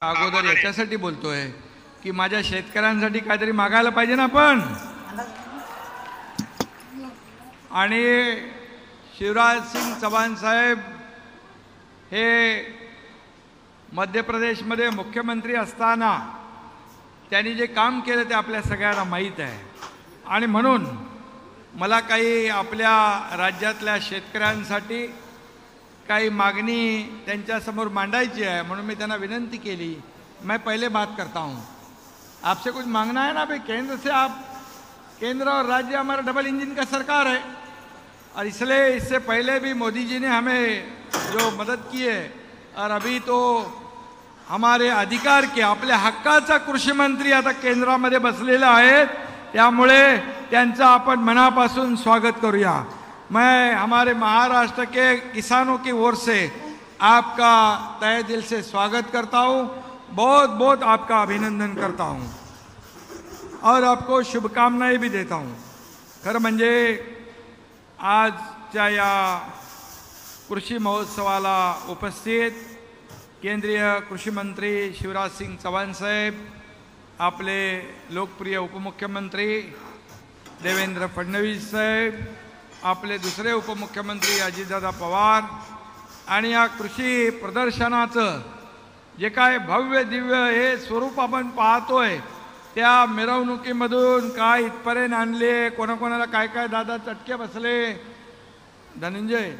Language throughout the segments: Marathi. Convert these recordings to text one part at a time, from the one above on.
अगोदर याच्यासाठी बोलतोय की माझ्या शेतकऱ्यांसाठी काहीतरी मागायला पाहिजे ना आपण. आणि शिवराज सिंग चौहान साहेब हे मध्य प्रदेशमध्ये मुख्यमंत्री असताना त्यांनी जे काम केलं ते आपल्या सगळ्यांना माहीत आहे. आणि म्हणून मला काही आपल्या राज्यातल्या शेतकऱ्यांसाठी काही मागणी त्यांच्यासमोर मांडायची है, म्हणून मैं त्यांना विनंती केली. मैं पहले बात करता हूँ, आपसे कुछ मांगना है ना भाई. केंद्र से आप, केंद्र और राज्य हमारा डबल इंजन का सरकार है और इसलिए इससे पहले भी मोदी जी ने हमें जो मदद की है और अभी तो हमारे अधिकार के आपल्या हक्काचा कृषी मंत्री आता केंद्रामध्ये बसलेला आहेत, त्यामुळे त्यांचं आपण मनापासून स्वागत करूया. मैं हमारे महाराष्ट्र के किसानों की ओर से आपका तहे दिल से स्वागत करता हूँ, बहुत बहुत आपका अभिनंदन करता हूँ और आपको शुभकामनाएं भी देता हूँ. खरं म्हणजे आजच्या या कृषी महोत्सवाला उपस्थित केंद्रीय कृषी मंत्री शिवराज सिंग चौहान साहेब, आपले लोकप्रिय उपमुख्यमंत्री देवेंद्र फडणवीस साहेब, आपले दुसरे उपमुख्यमंत्री अजितदादा पवार आणि या कृषी प्रदर्शनाचं जे काय भव्य दिव्य हे स्वरूप आपण पाहतोय, त्या मिरवणुकीमधून काय इथपर्यंत आणले, कोणाकोणाला काय काय दादा चटके बसले. धनंजय,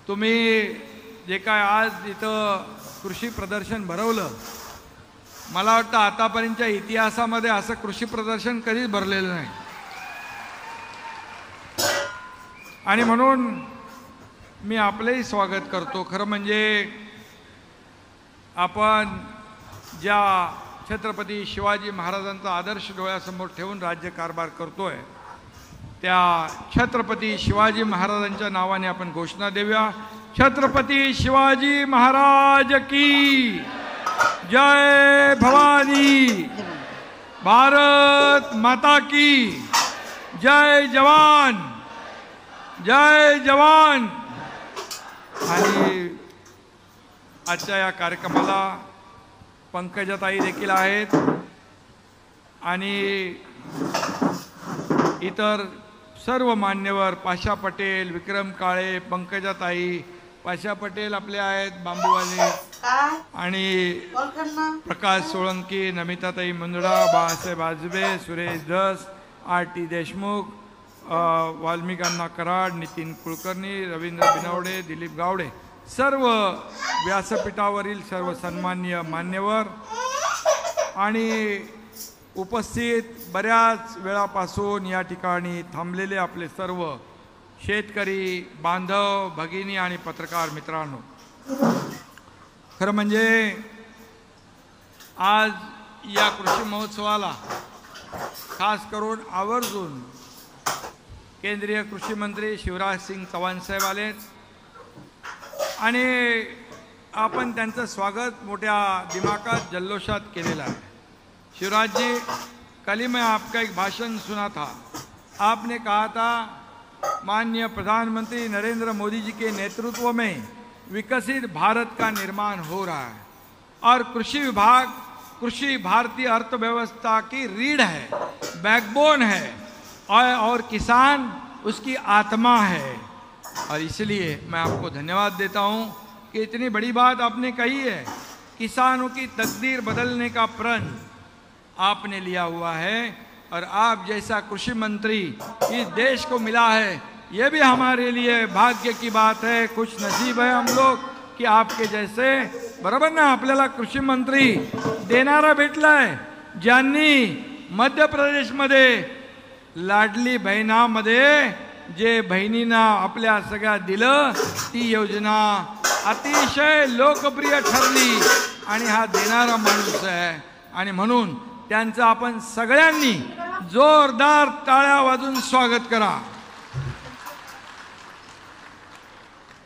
तुम्ही जे काय आज इथं कृषी प्रदर्शन भरवलं, मला वाटतं आतापर्यंतच्या इतिहासामध्ये असं कृषी प्रदर्शन कधीच भरलेलं नाही. आणि म्हणून मी आपलेही स्वागत करतो. खरं म्हणजे आपण ज्या छत्रपती शिवाजी महाराजांचा आदर्श डोळ्यासमोर ठेवून राज्यकारभार करतोय, त्या छत्रपती शिवाजी महाराजांच्या नावाने आपण घोषणा देऊया. छत्रपती शिवाजी महाराज की जय भवानी, भारत माता की जय, जवान जय जवान. आणि आजच्या या कार्यक्रमाला पंकजाताई देखील आहेत आणि इतर सर्व मान्यवर, पाशा पटेल, विक्रम काळे, पंकजाताई, पाशा पटेल आपले आहेत बांबूवाले, आणि प्रकाश सोळंकी, नमिताताई मुंदडा, बाळासाहेब आजबे, सुरेश धस, आर.टी. देशमुख, वाल्मिक अण्णा कराड, नितीन कुलकर्णी, रवींद्र बिनवडे, दिलीप गावडे, सर्व व्यासपीठावरील सर्व सन्माननीय मान्यवर आणि उपस्थित बऱ्याच वेळापासून या ठिकाणी थांबलेले आपले सर्व शेतकरी बांधव, भगिनी आणि पत्रकार मित्रांनो. खरं म्हणजे आज या कृषी महोत्सवाला खास करून आवर्जून केंद्रीय कृषी मंत्री शिवराज सिंग चौहान साहेब आले आणि आपण त्यांचं स्वागत मोठ्या दिमाखात जल्लोषात केलेलं आहे. शिवराज जी, कल ही मैं आपका एक भाषण सुना था. आपने कहा था माननीय प्रधानमंत्री नरेंद्र मोदी जी के नेतृत्व में विकसित भारत का निर्माण हो रहा है और कृषि विभाग कृषि भारतीय अर्थव्यवस्था की रीढ़ है, बैकबोन है और किसान उसकी आत्मा है. और इसलिए मैं आपको धन्यवाद देता हूं कि इतनी बड़ी बात आपने कही है. किसानों की तकदीर बदलने का प्रण आपने लिया हुआ है और आप जैसा कृषि मंत्री इस देश को मिला है, ये भी हमारे लिए भाग्य की बात है. खुश नसीब है हम लोग कि आपके जैसे, बरोबर ना, आपल्याला कृषी मंत्री देणारा भेटलाय, ज्यांनी मध्य प्रदेशमध्ये लाडली बहिणामध्ये जे बहिणींना आपल्या सगळ्या दिलं, ती योजना अतिशय लोकप्रिय ठरली आणि हा देणारा माणूस आहे. आणि म्हणून त्यांचं आपण सगळ्यांनी जोरदार टाळ्या वाजवून स्वागत करा.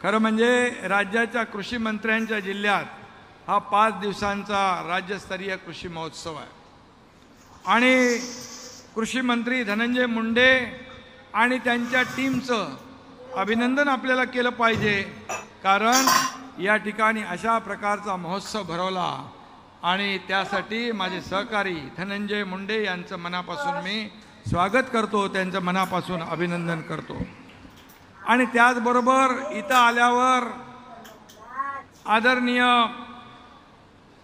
खरं म्हणजे राज्याच्या कृषी मंत्र्यांच्या जिल्ह्यात हा 5 दिवसांचा राज्यस्तरीय कृषी महोत्सव आहे आणि कृषी मंत्री धनंजय मुंडे आणि त्यांच्या टीमचं अभिनंदन आपल्याला केलं पाहिजे, कारण या ठिकाणी अशा प्रकारचा महोत्सव भरवला आणि त्यासाठी माझे सहकारी धनंजय मुंडे यांचं मनापासून मी स्वागत करतो, त्यांचं मनापासून अभिनंदन करतो। आणि त्याचबरोबर इथं आल्यावर आदरणीय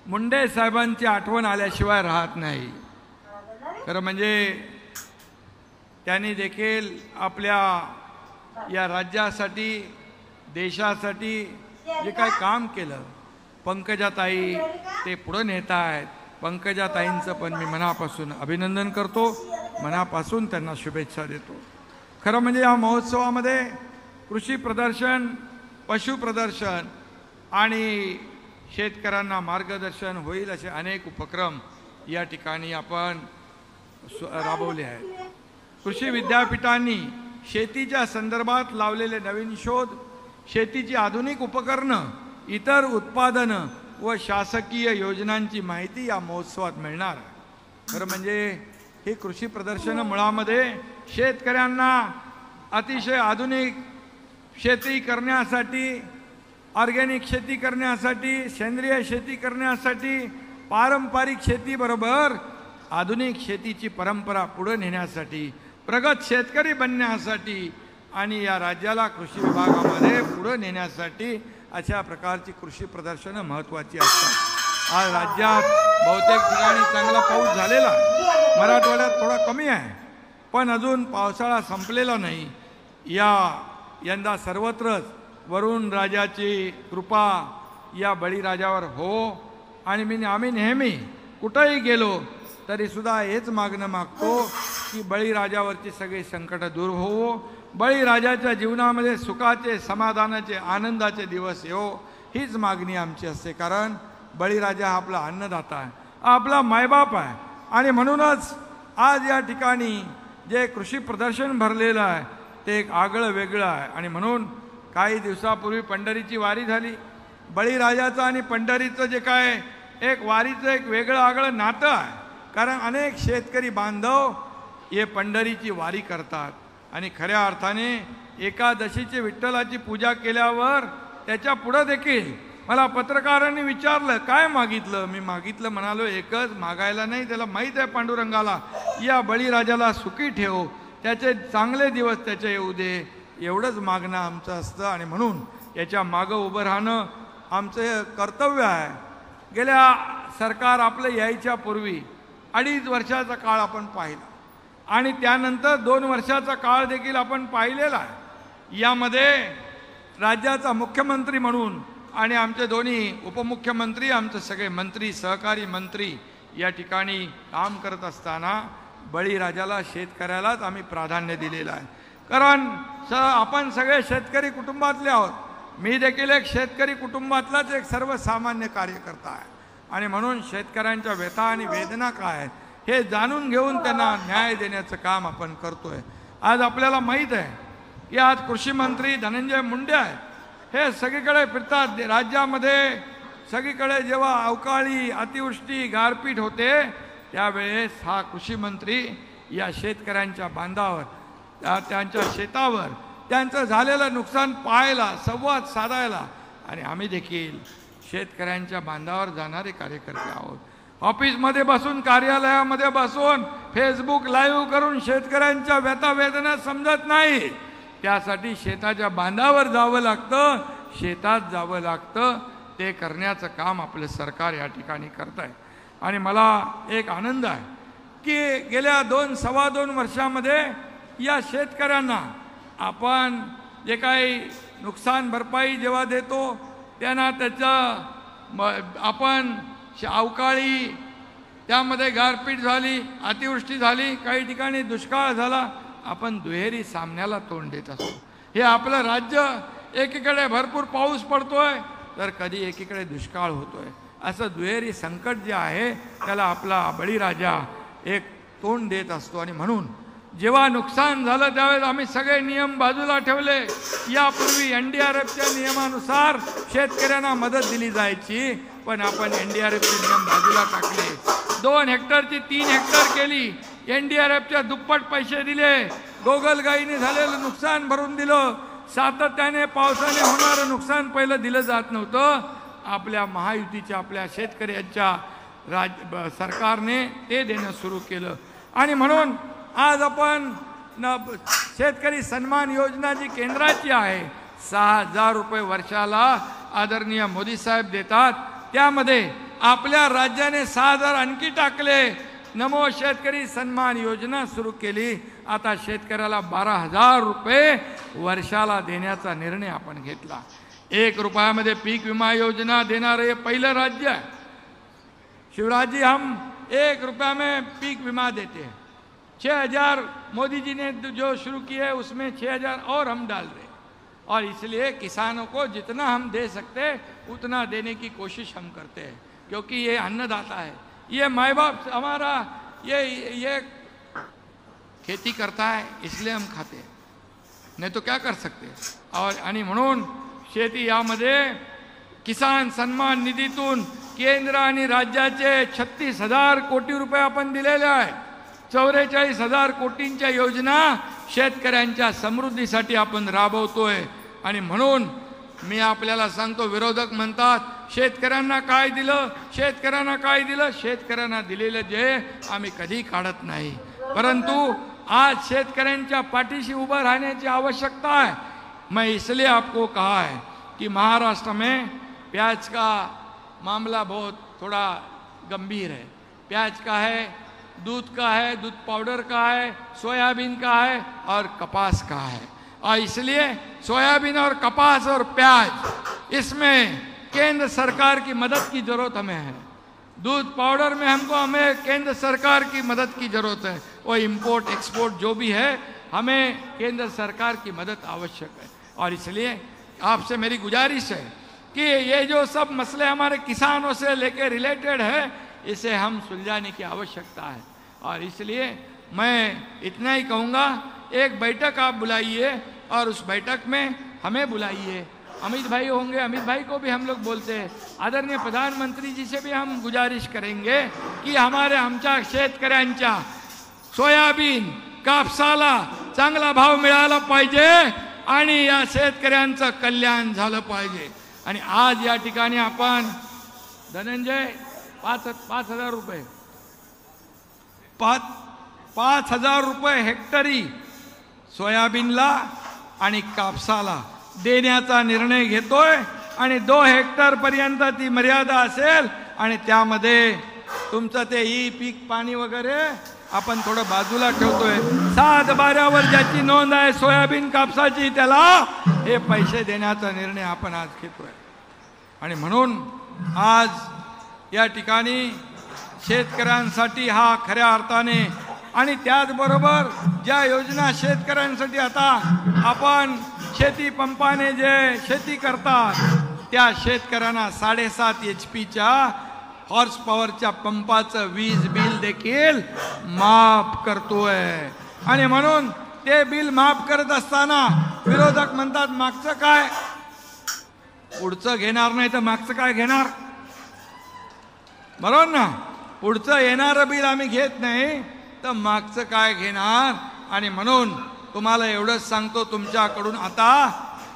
मुंडे साहेबांची आठवण आल्याशिवाय राहत नाही। खरं म्हणजे त्यांनी देखील आपल्या या राज्यासाठी देशासाठी जे काही काम केलं, पंकजाताई ते पुढे नेत आहेत। पंकजाताईंचं पण मी मनापासून अभिनंदन करतो, मनापासून त्यांना शुभेच्छा देतो। खरं म्हणजे या महोत्सवामध्ये कृषी प्रदर्शन, पशु प्रदर्शन आणि शेतकऱ्यांना मार्गदर्शन होईल असे अनेक उपक्रम या ठिकाणी आपण राबवले आहेत। कृषी विद्यापीठांनी शेतीच्या संदर्भात लावलेले नवीन शोध, शेतीची आधुनिक उपकरणं, इतर उत्पादनं व शासकीय योजनांची माहिती या महोत्सवात मिळणार आहे। खरं म्हणजे ही कृषी प्रदर्शनं मुळामध्ये शेतकऱ्यांना अतिशय आधुनिक शेती करण्यासाठी, ऑर्गॅनिक शेती करण्यासाठी, सेंद्रिय शेती करण्यासाठी, पारंपरिक शेतीबरोबर आधुनिक शेतीची परंपरा पुढे नेण्यासाठी, प्रगत शेतकरी बनण्यासाठी आणि या राज्याला कृषी विभागामध्ये पुढे नेण्यासाठी अशा प्रकारची कृषी प्रदर्शनं महत्त्वाची असतात। आज राज्यात बहुतेक ठिकाणी चांगला पाऊस झालेला आहे, मराठवाड्यात थोडा कमी आहे, पण अजून पावसाळा संपलेला नाही। यंदा सर्वत्रच वरुण राजाची कृपा या बळीराजावर हो आणि आम्ही नेहमी कुठेही गेलो तरीसुद्धा हेच मागणं मागतो की बळीराजावरची सगळी संकट दूर होवो, बळीराजाच्या जीवनामध्ये सुखाचे, समाधानाचे, आनंदाचे दिवस येवो, हीच मागणी आमची असते। कारण बळीराजा हा आपला अन्नदाता आहे, आपला मायबाप आहे आणि म्हणूनच आज या ठिकाणी जे कृषी प्रदर्शन भरलेलं आहे ते एक आगळं वेगळं आहे। आणि म्हणून काही दिवसापूर्वी पंढरीची वारी झाली, बळीराजाचं आणि पंढरीचं जे काय एक वारीचं एक वेगळं आगळं नातं आहे। कारण अनेक शेतकरी बांधव हे पंढरीची वारी करतात आणि खऱ्या अर्थाने एकादशीची विठ्ठलाची पूजा केल्यावर त्याच्या पुढे देखील मला पत्रकारांनी विचारलं काय मागितलं, मी मागितलं म्हणालो एकच, मागायला नाही, त्याला माहीत आहे पांडुरंगाला या बळीराजाला सुखी ठेव, त्याचे चांगले दिवस त्याचे येऊ दे, एवढंच मागणं आमचं असतं। आणि म्हणून याच्या मागं उभं राहणं आमचं कर्तव्य आहे। गेल्या सरकार आपलं यायच्या पूर्वी 2.5 वर्षाचा काळ आपण पाहिला आणि त्यानंतर 2 वर्षाचा काळ देखील आपण पाहिलेला आहे। यामध्ये राज्याचा मुख्यमंत्री म्हणून आणि आमचे दोन्ही उपमुख्यमंत्री, आमचे सगळे मंत्री, सहकारी मंत्री या ठिकाणी काम करत असताना बळीराजाला, शेतकऱ्यालाच आम्ही प्राधान्य दिलेलं आहे। कारण आपण सगळे शेतकरी कुटुंबातले आहोत, मी देखील एक शेतकरी कुटुंबातलाच एक सर्वसामान्य कार्यकर्ता आहे आणि म्हणून शेतकऱ्यांच्या व्यथा आणि वेदना काय आहेत हे जाणून घेऊन त्यांना न्याय देण्याचं काम आपण करतोय। आज आपल्याला माहीत आहे की आज कृषी मंत्री धनंजय मुंडे आहेत, हे सगळीकडे फिरतात राज्यामध्ये। सगळीकडे जेव्हा अवकाळी, अतिवृष्टी, गारपीट होते त्यावेळेस हा कृषी मंत्री या शेतकऱ्यांच्या बांधावर, त्यांच्या शेतावर त्यांचं झालेलं नुकसान पाहायला, संवाद साधायला, आणि आम्ही देखील शेतकऱ्यांच्या बांधावर जाणारे कार्यकर्ते आहोत। ऑफिसमध्ये बसून, कार्यालयामध्ये बसून फेसबुक लाईव्ह करून शेतकऱ्यांच्या व्यथा वेदना समजत नाही, त्यासाठी शेताच्या बांधावर जावं लागतं, शेतात जावं लागतं, ते करण्याचं काम आपलं सरकार या ठिकाणी करत आहे। आणि मला एक आनंद आहे की गेल्या 2-2.25 वर्षामध्ये या शेतकऱ्यांना आपण जे काही नुकसान भरपाई जेव्हा देतो त्यांना त्याचं आपण अवकाळी, त्यामध्ये गारपीट झाली, अतिवृष्टी झाली, काही ठिकाणी दुष्काळ झाला, आपण दुहेरी सामन्याला तोंड देत असतो। हे आपलं राज्य एकीकडे भरपूर पाऊस पडतोय तर कधी एकीकडे दुष्काळ होतोय, असं दुहेरी संकट जे आहे त्याला आपला बळीराजा एक तोंड देत असतो। आणि म्हणून जेव्हा नुकसान झालं त्यावेळेस आम्ही सगळे नियम बाजूला ठेवले। यापूर्वी NDRFच्या नियमानुसार शेतकऱ्यांना मदत दिली जायची, पण आपण NDRFचे नियम बाजूला टाकले, 2 हेक्टरची 3 हेक्टर केली, NDRFच्या दुप्पट पैसे दिले, गोगलगाईने झालेलं नुकसान भरून दिलं, सातत्याने पावसाने होणारं नुकसान पहिलं दिलं जात नव्हतं. आपल्या महायुतीच्या आपल्या शेतकऱ्यांच्या सरकारने ते देणं सुरू केलं. आणि म्हणून आज आपण शेतकरी सन्मान योजना जी केंद्राची आहे 6,000 रुपये वर्षाला आदरणीय मोदी साहेब देतात. त्यामध्ये आपल्या राज्याने 6,000 आणखी टाकले. नमो शेतकरी सन्मान योजना सुरू केली. आता शेतकऱ्याला 12,000 रुपये वर्षाला देण्याचा निर्णय आपण घेतला. 1 रुपयामध्ये पीक विमा योजना देणारे हे पहिलं राज्य है. शिवराज जी, हम 1 रुपया में पीक विमा देते हैं. 6,000 मोदी जी ने जो शुरू किए उसमें 6,000 और हम डाल रहे हैं. और इसलिए किसानों को जितना हम दे सकते उतना देने की कोशिश हम करते हैं, क्योंकि ये अन्नदाता है, ये माँ बाप हमारा ये खेती करता है, इसलिए हम खाते हैं, नहीं तो क्या कर सकते. और आणि म्हणून शेती यामध्ये किसान सन्मान निधीतून केंद्र आणि राज्याचे 36,000 कोटी रुपये आपण दिलेले आहेत. 44,000 कोटींच्या योजना शेतकऱ्यांच्या समृद्धीसाठी आपण राबवतोय. आणि म्हणून मी आपल्याला सांगतो, विरोधक म्हणतात शेतकऱ्यांना काय दिलं, शेतकऱ्यांना काय दिलं. शेतकऱ्यांना दिलेलं जे आम्ही कधी काढत नाही, परंतु आज शेतकऱ्यांच्या पाठीशी उभं राहण्याची आवश्यकता है. मैं इसलिए आपको कहा है कि महाराष्ट्र में प्याज का मामला बहुत थोड़ा गंभीर है. प्याज का है, दूध का है, दूध पाउडर का है, सोयाबीन का है और कपास का है. और इसलिए सोयाबीन और कपास और प्याज, इसमें केंद्र सरकार की मदद की ज़रूरत हमें है. दूध पाउडर में हमें केंद्र सरकार की मदद की ज़रूरत है. वो इंपोर्ट एक्सपोर्ट जो भी है, हमें केंद्र सरकार की मदद आवश्यक है. और इसलिए आपसे मेरी गुजारिश है कि ये जो सब मसले हमारे किसानों से लेकर रिलेटेड है, इसे हम सुलझाने की आवश्यकता है. और इसलिए मैं इतना ही कहूँगा, एक बैठक आप बुलाइए और उस बैठक में हमें बुलाइए. अमित भाई होंगे, अमित भाई को भी हम लोग बोलते हैं. आदरणीय प्रधानमंत्री जी से भी हम गुजारिश करेंगे की आमच्या शेतकऱ्यांच्या सोयाबीन कापसाला चांगला भाव मिळाला पाहिजे आणि या शेतकऱ्यांचं कल्याण झालं पाहिजे. आणि आज या ठिकाणी आपण धनंजय 5,000 रुपये 5,000 रुपये हेक्टरी सोयाबीनला आणि कापसाला देण्याचा निर्णय घेतोय. आणि 2 हेक्टर पर्यंत ती मर्यादा असेल. आणि त्यामध्ये तुमचं ते पीक पाणी वगैरे आपण थोडं बाजूला ठेवतोय. 7/12 ज्याची नोंद आहे सोयाबीन कापसाची, त्याला हे पैसे देण्याचा निर्णय आपण आज घेतोय. आणि म्हणून आज या ठिकाणी शेतकऱ्यांसाठी हा खऱ्या अर्थाने, आणि त्याचबरोबर ज्या योजना शेतकऱ्यांसाठी आता आपण शेती पंपाने जे शेती करतात त्या शेतकऱ्यांना 7.5 HP हॉर्स पॉवरच्या पंपाचं वीज बिल देखील माफ करतोय. आणि म्हणून ते बिल माफ करत असताना विरोधक म्हणतात मागचं काय, पुढचं घेणार नाही तर मागचं काय घेणार. बरोबर ना, पुढचं येणारं बिल आम्ही घेत नाही तर मागचं काय घेणार. आणि म्हणून तुम्हाला एवढंच सांगतो, तुमच्याकडून आता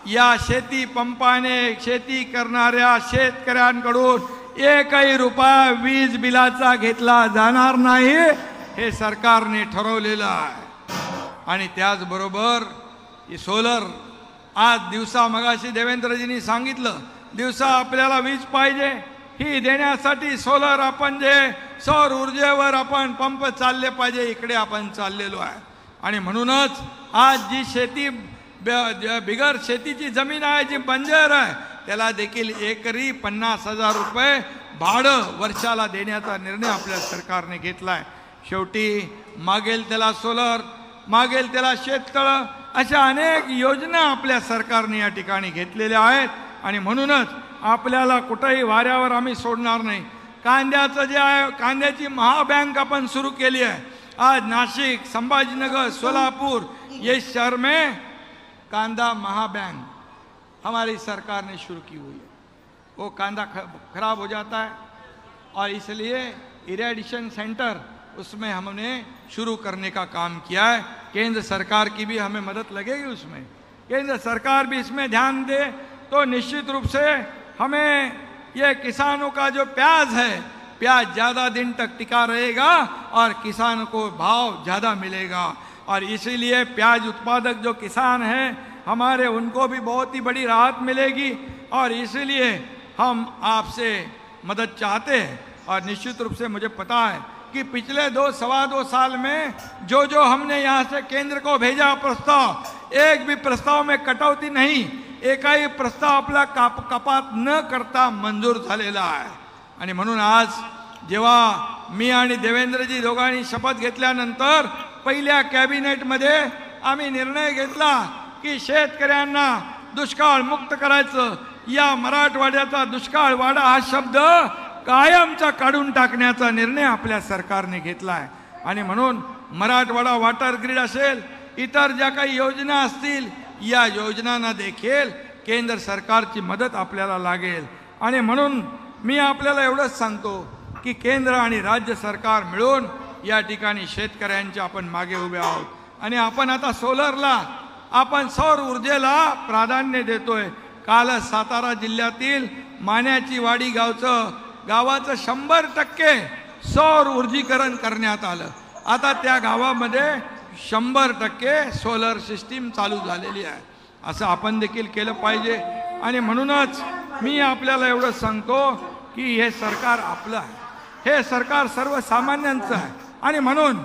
या शेती पंपाने शेती करणाऱ्या शेतकऱ्यांकडून 1 रुपया वीज बिलाचा घेतला जाणार नाही, हे सरकारने ठरवलेलं आहे. आणि त्याचबरोबर सोलर, आज दिवसा मगाशी देवेंद्रजींनी सांगितलं, दिवसा आपल्याला वीज पाहिजे, ही देण्यासाठी सोलर आपण जे सौर ऊर्जेवर आपण पंप चालले पाहिजे, इकडे आपण चाललेलो आहे. आणि म्हणूनच आज जी शेती बिगर शेतीची जमीन आहे, जी बंजर आहे, त्याला देखील एकरी 50,000 रुपये भाडं वर्षाला देण्याचा निर्णय आपल्या सरकारने घेतलाय. शेवटी मागेल त्याला सोलर, मागेल त्याला शेततळं, अशा अनेक योजना आपल्या सरकारने या ठिकाणी घेतलेल्या आहेत. आणि म्हणूनच आपल्याला कुठेही वाऱ्यावर आम्ही सोडणार नाही. कांद्याचं जे आहे, कांद्याची महाबँक आपण सुरू केली आहे. आज नाशिक, संभाजीनगर, सोलापुर ये शहर में कांदा महाबैंक हमारी सरकार ने शुरू की हुई है. वो कांदा खराब हो जाता है और इसलिए इरेडिशन सेंटर उसमें हमने शुरू करने का काम किया है. केंद्र सरकार की भी हमें मदद लगेगी उसमें. केंद्र सरकार भी इसमें ध्यान दे तो निश्चित रूप से हमें ये किसानों का जो प्याज है, प्याज ज़्यादा दिन तक टिका रहेगा और किसान को भाव ज़्यादा मिलेगा। और इसीलिए प्याज उत्पादक जो किसान हैं हमारे, उनको भी बहुत ही बड़ी राहत मिलेगी। और इसीलिए हम आपसे मदद चाहते हैं। और निश्चित रूप से मुझे पता है कि पिछले सवा दो साल में जो हमने यहाँ से केंद्र को भेजा प्रस्ताव, एक भी प्रस्ताव में कटौती नहीं, एकही प्रस्ताव आपला कपात न करता मंजूर झालेला आहे। आणि म्हणून आज जेव्हा मी आणि देवेंद्रजी दोघांनी शपथ घेतल्यानंतर पहिल्या कॅबिनेटमध्ये आम्ही निर्णय घेतला की शेतकऱ्यांना दुष्काळ मुक्त करायचं, या मराठवाड्याचा दुष्काळ वाडा हा शब्द कायमचा काढून टाकण्याचा निर्णय आपल्या सरकारने घेतला आहे। आणि म्हणून मराठवाडा वॉटर ग्रीड असेल, इतर ज्या काही योजना असतील, या योजनांना देखील केंद्र सरकारची मदत आपल्याला लागेल। आणि म्हणून मी आपल्याला एवढंच सांगतो की केंद्र आणि राज्य सरकार मिळून या ठिकाणी शेतकऱ्यांच्या आपण मागे उभे आहोत। आणि आपण आता सोलरला, आपण सौर ऊर्जेला प्राधान्य देतोय। काल सातारा जिल्ह्यातील मान्याची वाडी गावाचं 100% सौर ऊर्जीकरण करण्यात आलं। आता त्या गावामध्ये 100% सोलर सिस्टीम चालू झालेली आहे। असं आपण देखील केलं पाहिजे। आणि म्हणूनच मी आपल्याला एवढं सांगतो की हे सरकार आपलं आहे, हे सरकार सर्वसामान्यांचं आहे। आणि म्हणून